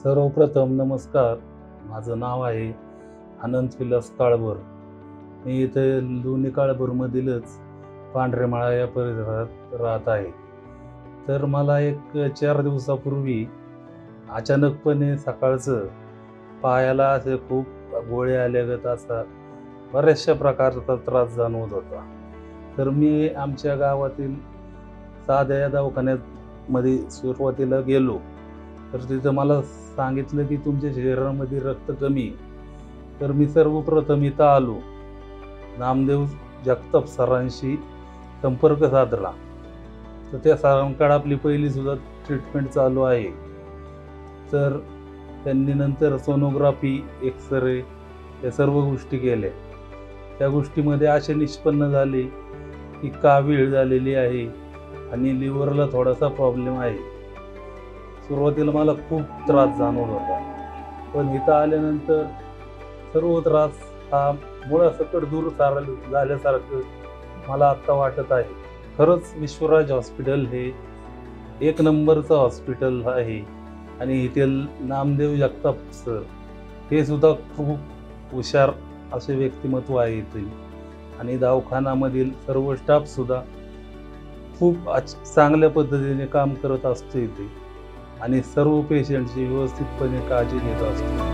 सर्वप्रथम नमस्कार. माझं नाव आहे अनंत विलास काळभोर. मी इथे लोणी काळभोरमधीलच पांढरेमाळा या परिसरात राहत आहे. तर मला एक 4 दिवसापूर्वी अचानकपणे सकाळचं पायाला असे खूप गोळे आल्यागत असा बऱ्याचशा प्रकारचा त्रास जाणवत होता. तर मी आमच्या गावातील साध्या दवाखान्यामध्ये सुरुवातीला गेलो. तर तिथं मला सांगितलं की तुमच्या शरीरामध्ये रक्त कमी आहे. तर मी सर्वप्रथम इथं आलो. नामदेव जगताप सरांशी संपर्क साधला. तर त्या सरांकडे आपली पहिली सुद्धा ट्रीटमेंट चालू आहे. तर त्यांनी नंतर सोनोग्राफी, एक्सरे या सर्व गोष्टी केल्या. त्या गोष्टीमध्ये असे निष्पन्न झाले की कावीळ झालेली आहे आणि लिव्हरला थोडासा प्रॉब्लेम आहे. सुरुवातीला मला खूप त्रास जाणवत होता, पण इथं आल्यानंतर सर्व त्रास हा मुळासकट दूर झाल्यासारखं मला आत्ता वाटत आहे. खरंच विश्वराज हॉस्पिटल हे एक नंबरचं हॉस्पिटल आहे आणि येथील नामदेव जगताप सर हे सुद्धा खूप हुशार असे व्यक्तिमत्व आहे इथे. आणि दवाखान्यामधील सर्व स्टाफसुद्धा खूप चांगल्या पद्धतीने काम करत असतो इथे आणि सर्व पेशंटची व्यवस्थितपणे काळजी घेत असतो.